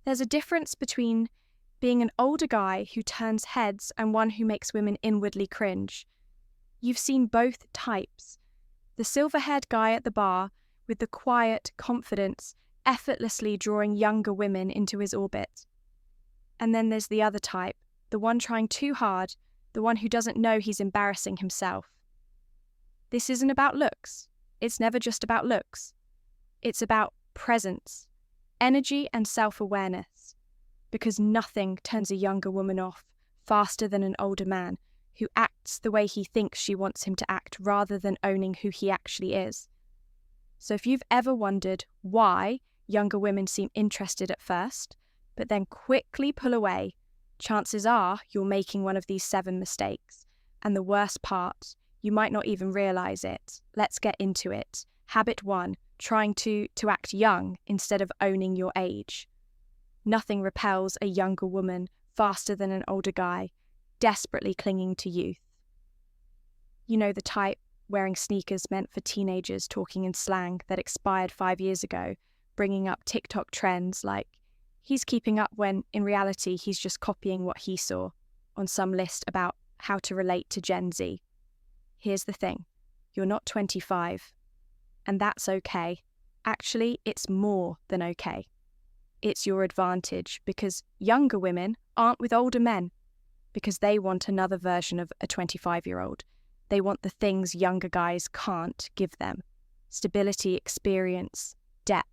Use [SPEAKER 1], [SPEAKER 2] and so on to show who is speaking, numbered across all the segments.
[SPEAKER 1] There's a difference between being an older guy who turns heads and one who makes women inwardly cringe. You've seen both types. The silver-haired guy at the bar with the quiet confidence, effortlessly drawing younger women into his orbit. And then there's the other type, the one trying too hard, the one who doesn't know he's embarrassing himself. This isn't about looks. It's never just about looks. It's about presence, energy and self-awareness. Because nothing turns a younger woman off faster than an older man who acts the way he thinks she wants him to act rather than owning who he actually is. So if you've ever wondered why younger women seem interested at first, but then quickly pull away, chances are you're making one of these 7 mistakes. And the worst part, you might not even realize it. Let's get into it. Habit 1, trying to act young instead of owning your age. Nothing repels a younger woman faster than an older guy, desperately clinging to youth. You know the type, wearing sneakers meant for teenagers, talking in slang that expired 5 years ago, bringing up TikTok trends like he's keeping up when in reality he's just copying what he saw on some list about how to relate to Gen Z. Here's the thing, you're not 25, and that's okay. Actually, it's more than okay. It's your advantage because younger women aren't with older men because they want another version of a 25-year-old. They want the things younger guys can't give them. Stability, experience, depth,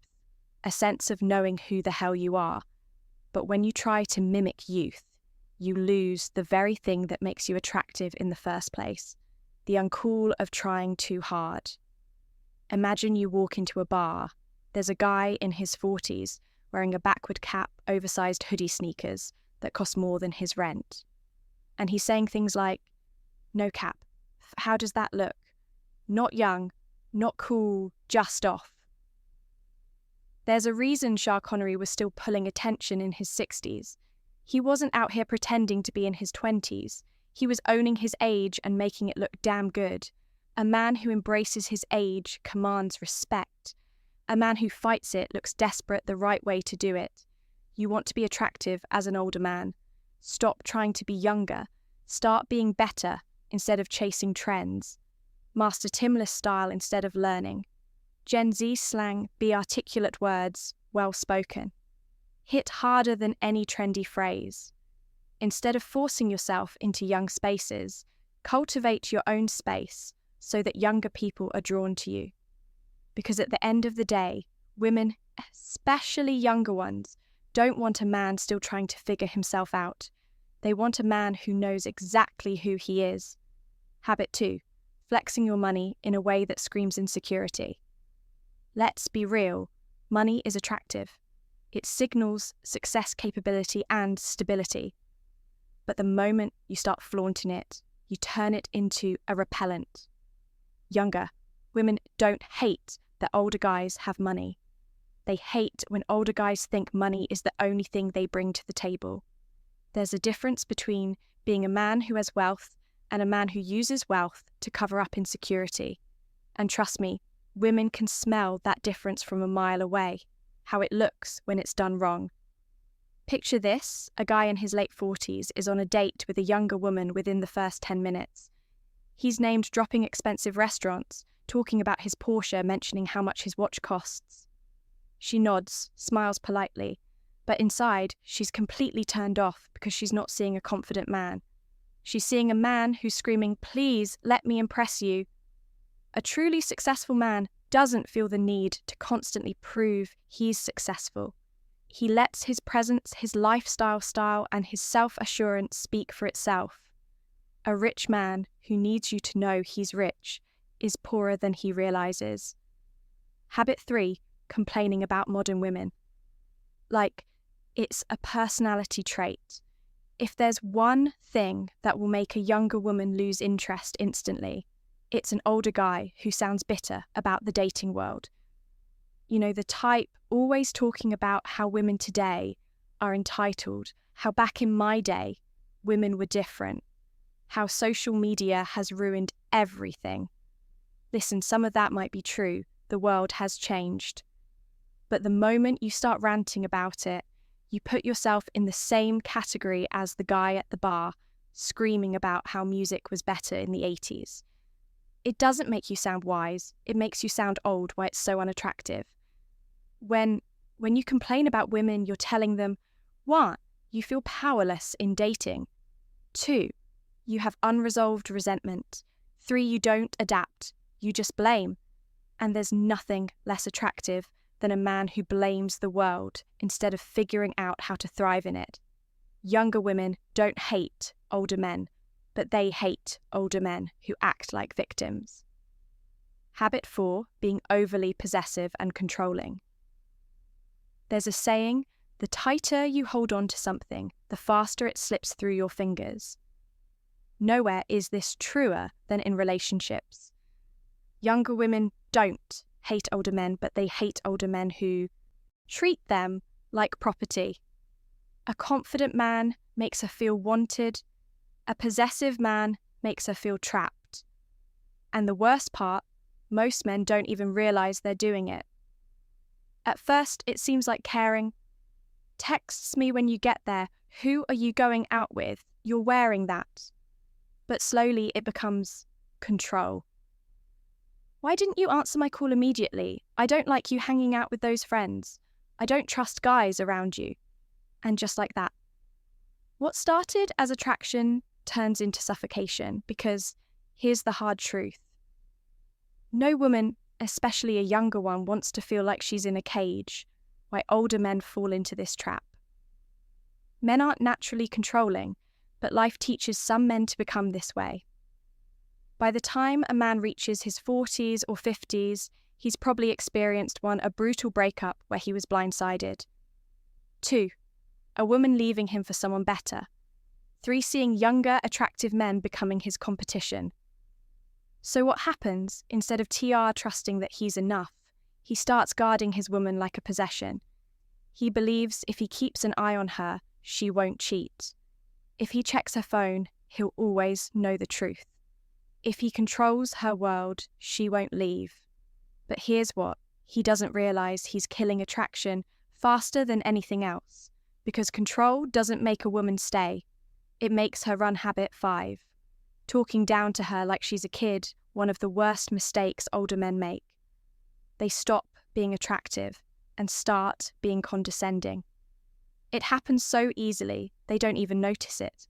[SPEAKER 1] a sense of knowing who the hell you are. But when you try to mimic youth, you lose the very thing that makes you attractive in the first place, the uncool of trying too hard. Imagine you walk into a bar. There's a guy in his 40s wearing a backward cap, oversized hoodie sneakers that cost more than his rent. And he's saying things like, "No cap, how does that look? Not young, not cool, just off." There's a reason Sean Connery was still pulling attention in his 60s. He wasn't out here pretending to be in his 20s. He was owning his age and making it look damn good. A man who embraces his age commands respect. A man who fights it looks desperate the right way to do it. You want to be attractive as an older man. Stop trying to be younger. Start being better instead of chasing trends. Master Timless style instead of learning. Gen Z slang, be articulate words, well spoken. Hit harder than any trendy phrase. Instead of forcing yourself into young spaces, cultivate your own space so that younger people are drawn to you. Because at the end of the day, women, especially younger ones, don't want a man still trying to figure himself out. They want a man who knows exactly who he is. Habit 2, flexing your money in a way that screams insecurity. Let's be real, money is attractive. It signals success, capability, and stability. But the moment you start flaunting it, you turn it into a repellent. Younger women don't hate that older guys have money. They hate when older guys think money is the only thing they bring to the table. There's a difference between being a man who has wealth and a man who uses wealth to cover up insecurity. And trust me, women can smell that difference from a mile away, how it looks when it's done wrong. Picture this, a guy in his late 40s is on a date with a younger woman within the first 10 minutes. He's named dropping expensive restaurants, talking about his Porsche, mentioning how much his watch costs. She nods, smiles politely, but inside she's completely turned off because she's not seeing a confident man. She's seeing a man who's screaming, "Please, let me impress you." A truly successful man doesn't feel the need to constantly prove he's successful. He lets his presence, his lifestyle style, and his self-assurance speak for itself. A rich man who needs you to know he's rich is poorer than he realizes. Habit 3, complaining about modern women. Like, it's a personality trait. If there's one thing that will make a younger woman lose interest instantly, it's an older guy who sounds bitter about the dating world. You know, the type always talking about how women today are entitled, how back in my day, women were different, how social media has ruined everything. Listen, some of that might be true. The world has changed. But the moment you start ranting about it, You put yourself in the same category as the guy at the bar, screaming about how music was better in the 80s. It doesn't make you sound wise, it makes you sound old, why it's so unattractive. When you complain about women, you're telling them, 1, you feel powerless in dating. 2, you have unresolved resentment. 3, you don't adapt, you just blame. And there's nothing less attractive than a man who blames the world instead of figuring out how to thrive in it. Younger women don't hate older men, but they hate older men who act like victims. Habit 4, being overly possessive and controlling. There's a saying, the tighter you hold on to something, the faster it slips through your fingers. Nowhere is this truer than in relationships. Younger women don't hate older men, but they hate older men who treat them like property. A confident man makes her feel wanted. A possessive man makes her feel trapped. And the worst part, most men don't even realize they're doing it. At first, it seems like caring. Texts me when you get there. Who are you going out with? You're wearing that. But slowly it becomes control. Why didn't you answer my call immediately? I don't like you hanging out with those friends. I don't trust guys around you. And just like that. What started as attraction turns into suffocation, because here's the hard truth. No woman, especially a younger one, wants to feel like she's in a cage, why older men fall into this trap. Men aren't naturally controlling, but life teaches some men to become this way. By the time a man reaches his 40s or 50s, he's probably experienced 1, a brutal breakup where he was blindsided. 2, a woman leaving him for someone better. 3, seeing younger, attractive men becoming his competition. So what happens, instead of TR trusting that he's enough, he starts guarding his woman like a possession. He believes if he keeps an eye on her, she won't cheat. If he checks her phone, he'll always know the truth. If he controls her world, she won't leave. But here's what, he doesn't realize he's killing attraction faster than anything else, because control doesn't make a woman stay. It makes her run habit 5. Talking down to her like she's a kid, one of the worst mistakes older men make. They stop being attractive and start being condescending. It happens so easily, they don't even notice it.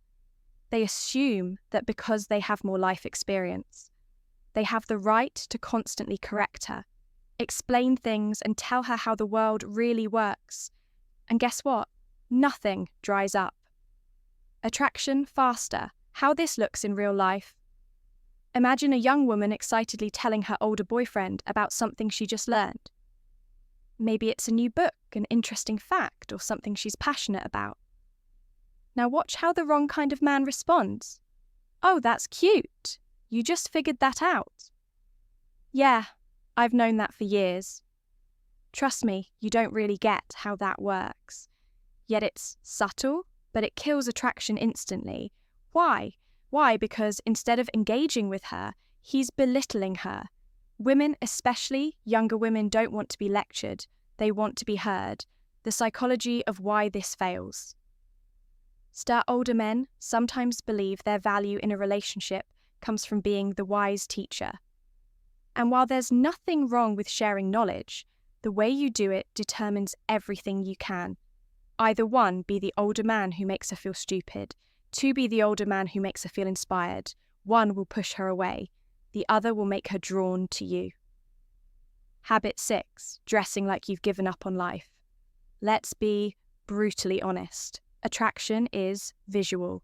[SPEAKER 1] They assume that because they have more life experience, they have the right to constantly correct her, explain things and tell her how the world really works. And guess what? Nothing dries up. Attraction faster. How this looks in real life. Imagine a young woman excitedly telling her older boyfriend about something she just learned. Maybe it's a new book, an interesting fact, or something she's passionate about. Now watch how the wrong kind of man responds. Oh, that's cute. You just figured that out. Yeah, I've known that for years. Trust me, you don't really get how that works. Yet it's subtle, but it kills attraction instantly. Why? Why? Because instead of engaging with her, he's belittling her. Women, especially younger women, don't want to be lectured. They want to be heard. The psychology of why this fails. Older men sometimes believe their value in a relationship comes from being the wise teacher. And while there's nothing wrong with sharing knowledge, the way you do it determines everything you can. Either 1, be the older man who makes her feel stupid. 2, be the older man who makes her feel inspired. 1 will push her away. The other will make her drawn to you. Habit 6, dressing like you've given up on life. Let's be brutally honest. Attraction is visual.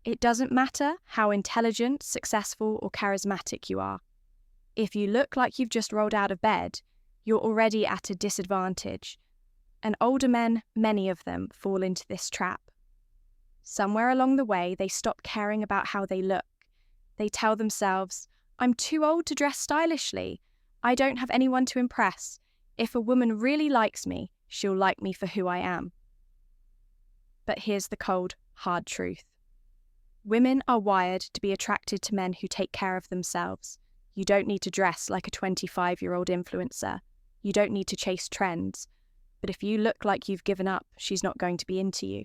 [SPEAKER 1] It doesn't matter how intelligent, successful, or charismatic you are. If you look like you've just rolled out of bed, you're already at a disadvantage. And older men, many of them, fall into this trap. Somewhere along the way, they stop caring about how they look. They tell themselves, I'm too old to dress stylishly. I don't have anyone to impress. If a woman really likes me, she'll like me for who I am. But here's the cold, hard truth. Women are wired to be attracted to men who take care of themselves. You don't need to dress like a 25-year-old influencer. You don't need to chase trends. but if you look like you've given up, she's not going to be into you.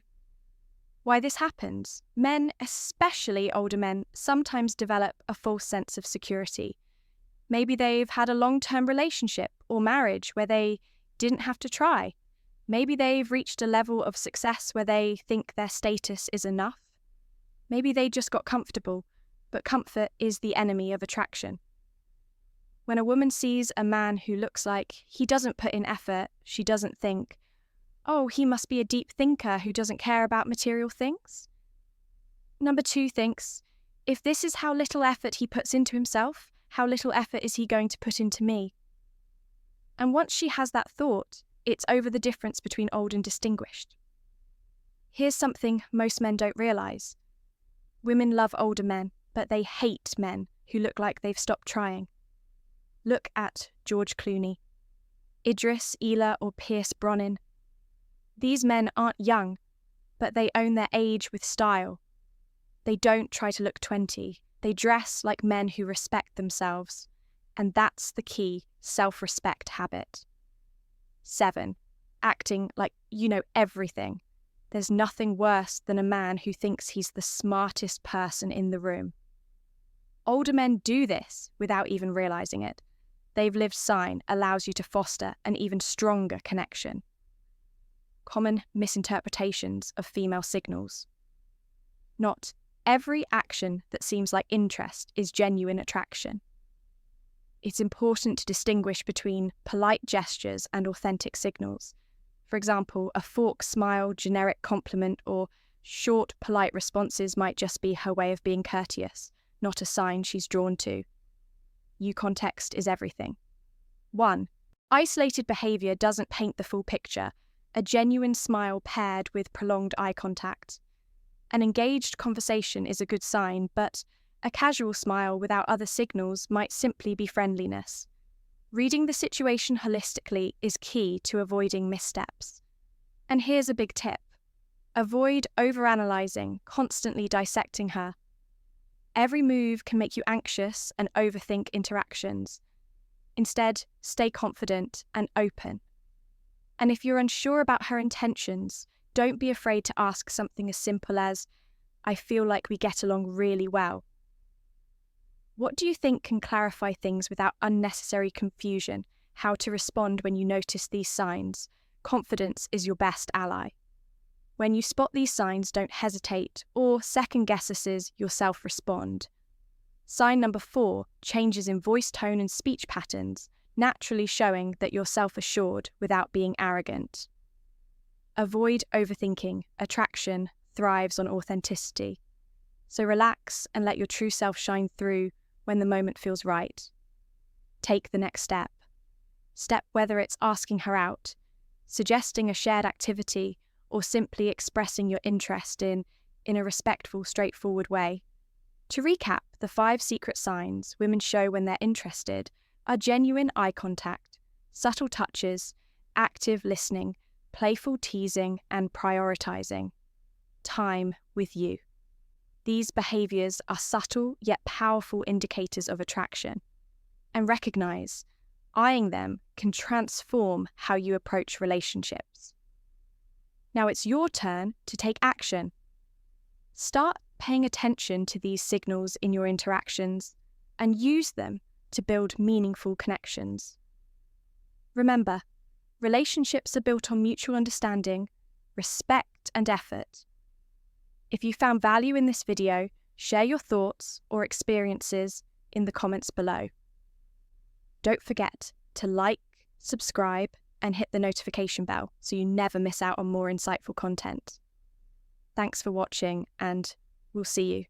[SPEAKER 1] Why this happens? Men, especially older men, sometimes develop a false sense of security. Maybe they've had a long-term relationship or marriage where they didn't have to try. Maybe they've reached a level of success where they think their status is enough. Maybe they just got comfortable, but comfort is the enemy of attraction. When a woman sees a man who looks like he doesn't put in effort, she doesn't think, oh, he must be a deep thinker who doesn't care about material things. Number 2 thinks, if this is how little effort he puts into himself, how little effort is he going to put into me? And once she has that thought, it's over the difference between old and distinguished. Here's something most men don't realise. Women love older men, but they hate men who look like they've stopped trying. Look at George Clooney, Idris Elba or Pierce Brosnan. These men aren't young, but they own their age with style. They don't try to look 20. They dress like men who respect themselves. And that's the key self-respect habit. 7. Acting like you know everything. There's nothing worse than a man who thinks he's the smartest person in the room. Older men do this without even realizing it. They've lived sign allows you to foster an even stronger connection. Common misinterpretations of female signals. Not every action that seems like interest is genuine attraction. It's important to distinguish between polite gestures and authentic signals. For example, a forced smile, generic compliment, or short, polite responses might just be her way of being courteous, not a sign she's drawn to. Context is everything. 1. Isolated behaviour doesn't paint the full picture. A genuine smile paired with prolonged eye contact. An engaged conversation is a good sign, but a casual smile without other signals might simply be friendliness. Reading the situation holistically is key to avoiding missteps. And here's a big tip. Avoid overanalyzing, constantly dissecting her. Every move can make you anxious and overthink interactions. Instead, stay confident and open. And if you're unsure about her intentions, don't be afraid to ask something as simple as, I feel like we get along really well. What do you think can clarify things without unnecessary confusion? How to respond when you notice these signs? Confidence is your best ally. When you spot these signs, don't hesitate or second guesses yourself respond. Sign number 4, changes in voice tone and speech patterns, naturally showing that you're self-assured without being arrogant. Avoid overthinking. Attraction thrives on authenticity. So relax and let your true self shine through when the moment feels right. Take the next step. Step whether it's asking her out, suggesting a shared activity, or simply expressing your interest in a respectful, straightforward way. To recap, the 5 secret signs women show when they're interested are genuine eye contact, subtle touches, active listening, playful teasing, and prioritizing time with you. These behaviors are subtle yet powerful indicators of attraction. And recognize, eyeing them can transform how you approach relationships. Now it's your turn to take action. Start paying attention to these signals in your interactions and use them to build meaningful connections. Remember, relationships are built on mutual understanding, respect, and effort. If you found value in this video, share your thoughts or experiences in the comments below. Don't forget to like, subscribe, and hit the notification bell so you never miss out on more insightful content. Thanks for watching, and we'll see you